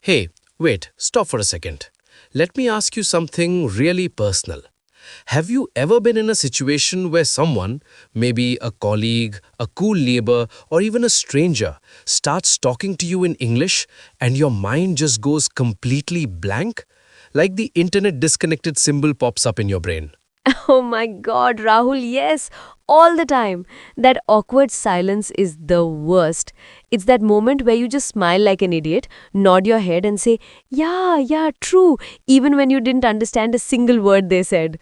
Hey, wait, stop for a second. Let me ask you something really personal. Have you ever been in a situation where someone, maybe a colleague, a cool neighbor, or even a stranger, starts talking to you in English and your mind just goes completely blank? Like the internet disconnected symbol pops up in your brain. Oh my god, Rahul, yes, all the time. That awkward silence is the worst. It's that moment where you just smile like an idiot, nod your head, and say, yeah, yeah, true, even when you didn't understand a single word they said.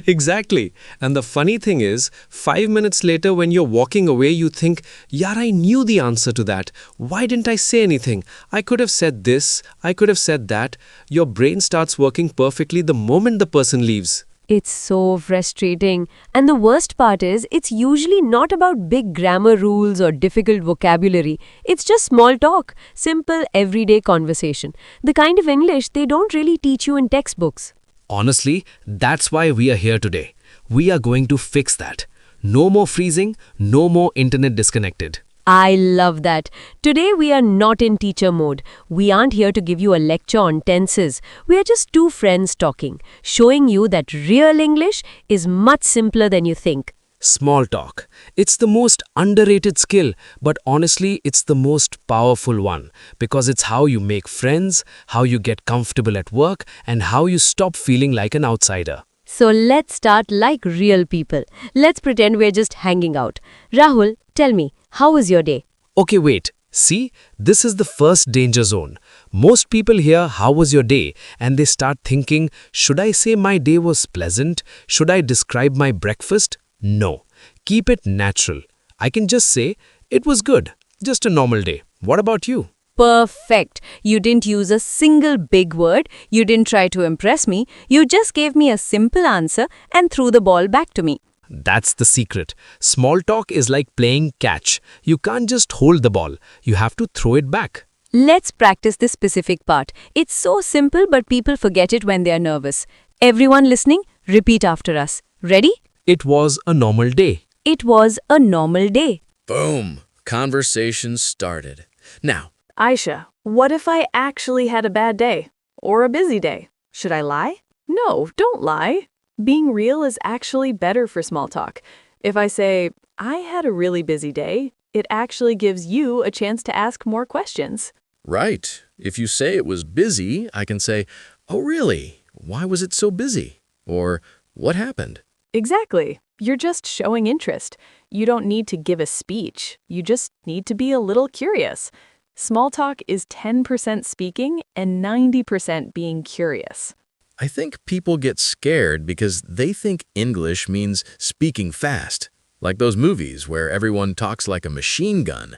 Exactly. And the funny thing is, 5 minutes later, when you're walking away, you think, Yaar, I knew the answer to that. Why didn't I say anything? I could have said this, I could have said that. Your brain starts working perfectly the moment the person leaves. It's so frustrating. And the worst part is, it's usually not about big grammar rules or difficult vocabulary. It's just small talk, simple, everyday conversation. The kind of English they don't really teach you in textbooks. Honestly, that's why we are here today. We are going to fix that. No more freezing, no more internet disconnected. I love that. Today we are not in teacher mode. We aren't here to give you a lecture on tenses. We are just two friends talking, showing you that real English is much simpler than you think. Small talk. It's the most underrated skill, but honestly, it's the most powerful one because it's how you make friends, how you get comfortable at work, and how you stop feeling like an outsider. So let's start like real people. Let's pretend we're just hanging out. Rahul, tell me, how was your day? Okay, wait. See, this is the first danger zone. Most people hear, How was your day? And they start thinking, Should I say my day was pleasant? Should I describe my breakfast? No. Keep it natural. I can just say, It was good. Just a normal day. What about you? Perfect. You didn't use a single big word. You didn't try to impress me. You just gave me a simple answer and threw the ball back to me. That's the secret. Small talk is like playing catch. You can't just hold the ball. You have to throw it back. Let's practice this specific part. It's so simple, but people forget it when they are nervous. Everyone listening, repeat after us. Ready? It was a normal day. It was a normal day. Boom. Conversation started. Now, Aisha, what if I actually had a bad day? Or a busy day? Should I lie? No, don't lie. Being real is actually better for small talk. If I say, I had a really busy day, it actually gives you a chance to ask more questions. right. If you say it was busy, I can say, oh, really? Why was it so busy? Or, what happened? Exactly. You're just showing interest. You don't need to give a speech. You just need to be a little curious. Small talk is 10% speaking and 90% being curious. I think people get scared because they think English means speaking fast, like those movies where everyone talks like a machine gun.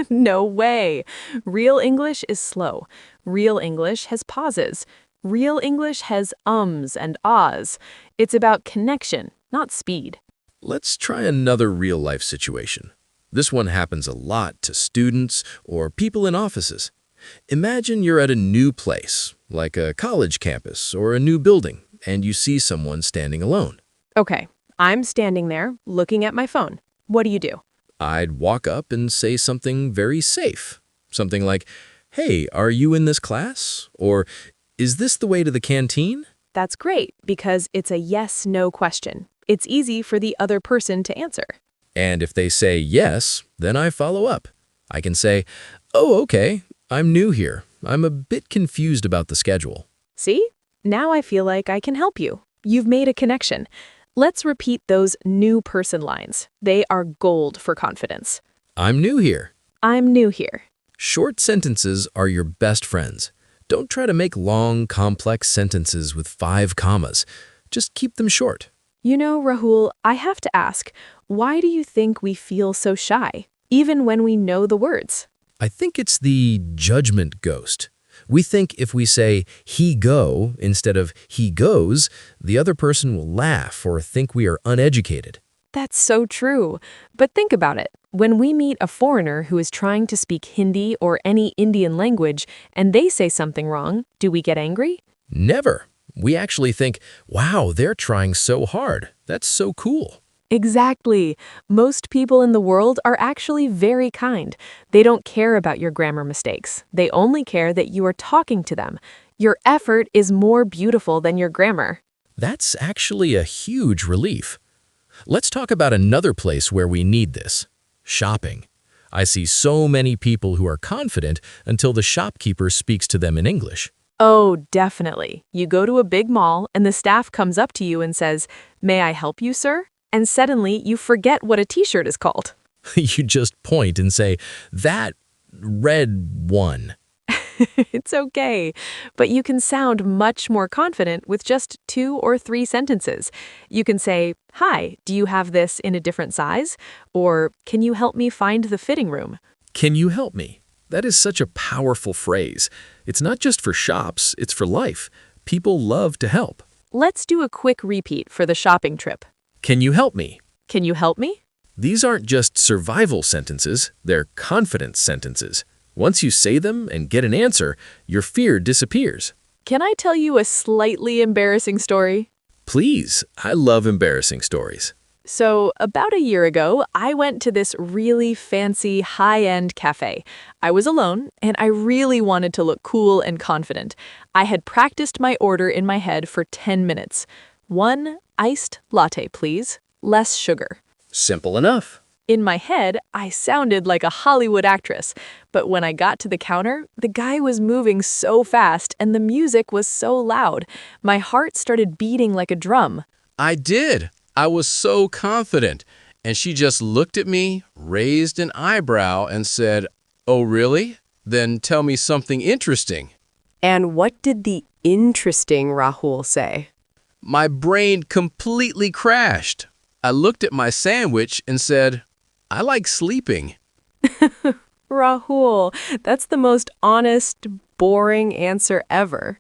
No way. Real English is slow. Real English has pauses. Real English has ums and ahs. It's about connection, not speed. Let's try another real-life situation. This one happens a lot to students or people in offices. Imagine you're at a new place, like a college campus or a new building, and you see someone standing alone. Okay, I'm standing there looking at my phone. What do you do? I'd walk up and say something very safe. Something like, hey, are you in this class? Or, is this the way to the canteen? That's great because it's a yes-no question. It's easy for the other person to answer. And if they say yes, then I follow up. I can say, oh, okay, I'm new here. I'm a bit confused about the schedule. See? Now I feel like I can help you. You've made a connection. Let's repeat those new person lines. They are gold for confidence. I'm new here. I'm new here. Short sentences are your best friends. Don't try to make long, complex sentences with 5 commas. Just keep them short. You know, Rahul, I have to ask, why do you think we feel so shy, even when we know the words? I think it's the judgment ghost. We think if we say, he go, instead of he goes, the other person will laugh or think we are uneducated. That's so true. But think about it. When we meet a foreigner who is trying to speak Hindi or any Indian language and they say something wrong, do we get angry? Never. We actually think, wow, they're trying so hard. That's so cool. Exactly. Most people in the world are actually very kind. They don't care about your grammar mistakes. They only care that you are talking to them. Your effort is more beautiful than your grammar. That's actually a huge relief. Let's talk about another place where we need this: shopping. I see so many people who are confident until the shopkeeper speaks to them in English. Oh, definitely. You go to a big mall and the staff comes up to you and says, "May I help you, sir?" And suddenly you forget what a t-shirt is called. You just point and say, "That red one." It's okay, but you can sound much more confident with just 2 or 3 sentences. You can say, "Hi, do you have this in a different size?" Or, "Can you help me find the fitting room?" Can you help me? That is such a powerful phrase. It's not just for shops, it's for life. People love to help. Let's do a quick repeat for the shopping trip. Can you help me? Can you help me? These aren't just survival sentences, they're confidence sentences. Once you say them and get an answer, your fear disappears. Can I tell you a slightly embarrassing story? Please, I love embarrassing stories. So, about a year ago, I went to this really fancy, high-end cafe. I was alone, and I really wanted to look cool and confident. I had practiced my order in my head for 10 minutes. 1 iced latte, please. Less sugar. Simple enough. In my head, I sounded like a Hollywood actress, but when I got to the counter, the guy was moving so fast and the music was so loud. My heart started beating like a drum. I did. I was so confident. And she just looked at me, raised an eyebrow, and said, "Oh, really? Then tell me something interesting." And what did the interesting Rahul say? My brain completely crashed. I looked at my sandwich and said, "I like sleeping." Rahul, that's the most honest, boring answer ever.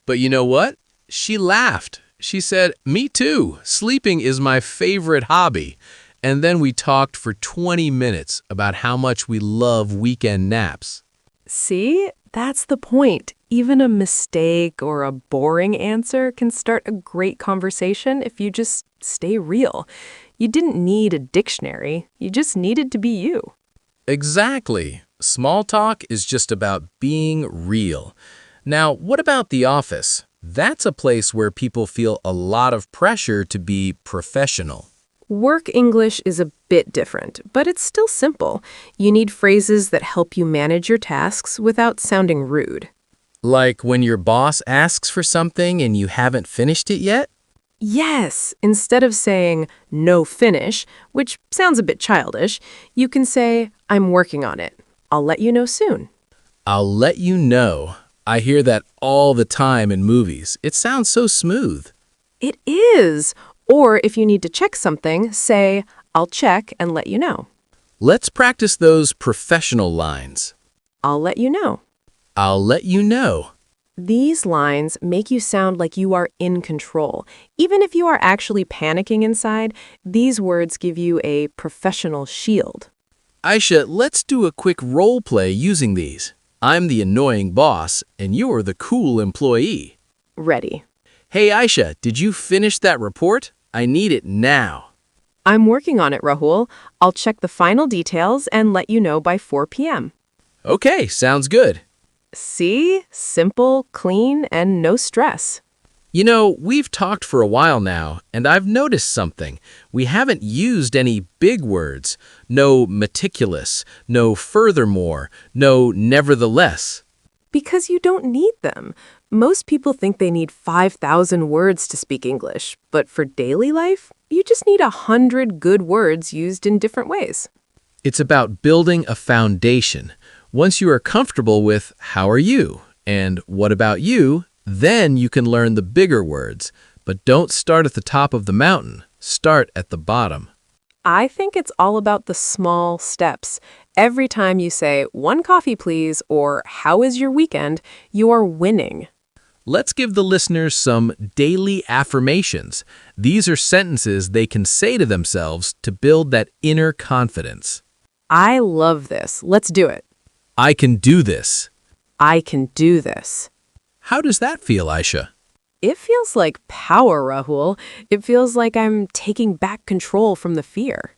But you know what? She laughed. She said, "Me too. Sleeping is my favorite hobby." And then we talked for 20 minutes about how much we love weekend naps. See? That's the point. Even a mistake or a boring answer can start a great conversation if you just stay real. You didn't need a dictionary. You just needed to be you. Exactly. Small talk is just about being real. Now, what about the office? That's a place where people feel a lot of pressure to be professional. Work English is a bit different, but it's still simple. You need phrases that help you manage your tasks without sounding rude. Like when your boss asks for something and you haven't finished it yet? Yes, instead of saying no finish, which sounds a bit childish, you can say I'm working on it. I'll let you know soon. I'll let you know. I hear that all the time in movies. It sounds so smooth. It is. Or if you need to check something, say I'll check and let you know. Let's practice those professional lines. I'll let you know. I'll let you know. These lines make you sound like you are in control. Even if you are actually panicking inside, these words give you a professional shield. Aisha, let's do a quick role play using these. I'm the annoying boss, and you're the cool employee. Ready. Hey Aisha, did you finish that report? I need it now. I'm working on it, Rahul. I'll check the final details and let you know by 4 p.m. Okay, sounds good. See? Simple, clean, and no stress. You know, we've talked for a while now, and I've noticed something. We haven't used any big words. No meticulous, no furthermore, no nevertheless. Because you don't need them. Most people think they need 5,000 words to speak English, but for daily life, you just need 100 good words used in different ways. It's about building a foundation. Once you are comfortable with "how are you" and "what about you," then you can learn the bigger words. But don't start at the top of the mountain. Start at the bottom. I think it's all about the small steps. Every time you say, "one coffee, please," or "how is your weekend," you are winning. Let's give the listeners some daily affirmations. These are sentences they can say to themselves to build that inner confidence. I love this. Let's do it. I can do this. I can do this. How does that feel, Aisha? It feels like power, Rahul. It feels like I'm taking back control from the fear.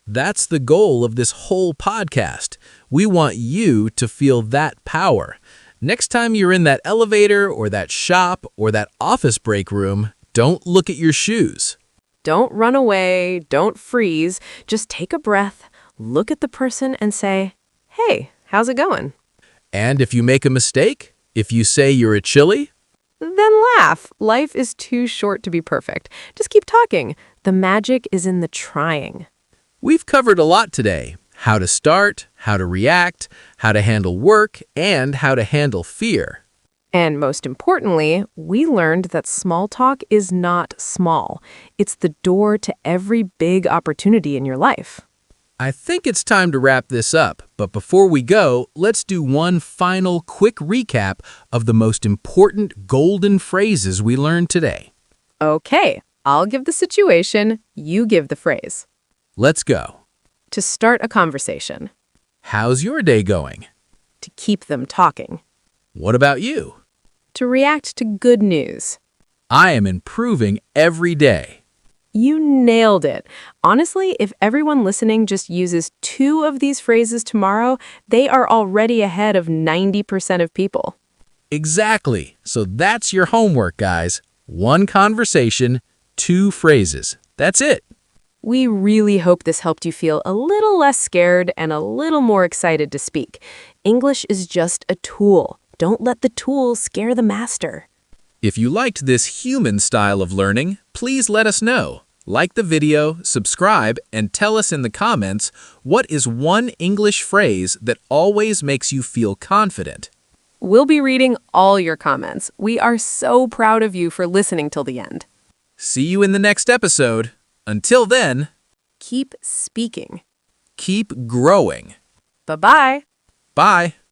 That's the goal of this whole podcast. We want you to feel that power. Next time you're in that elevator or that shop or that office break room, don't look at your shoes. Don't run away, don't freeze. Just take a breath, look at the person and say, "Hey, how's it going?" And if you make a mistake, if you say you're a chili, Then laugh. Life is too short to be perfect. Just keep talking. The magic is in the trying. we've covered a lot today. How to start, how to react, how to handle work, and how to handle fear. And most importantly, we learned that small talk is not small. It's the door to every big opportunity in your life. I think it's time to wrap this up, but before we go, let's do one final quick recap of the most important golden phrases we learned today. Okay, I'll give the situation, you give the phrase. Let's go. To start a conversation. How's your day going? To keep them talking. What about you? To react to good news. I am improving every day. You nailed it. Honestly, if everyone listening just uses 2 of these phrases tomorrow, they are already ahead of 90% of people. Exactly. So that's your homework, guys. 1 conversation, 2 phrases. That's it. We really hope this helped you feel a little less scared and a little more excited to speak. English is just a tool. Don't let the tool scare the master. If you liked this human style of learning, please let us know. Like the video, subscribe, and tell us in the comments what is one English phrase that always makes you feel confident. We'll be reading all your comments. We are so proud of you for listening till the end. See you in the next episode. Until then, Keep speaking. keep growing. Bye-bye. Bye.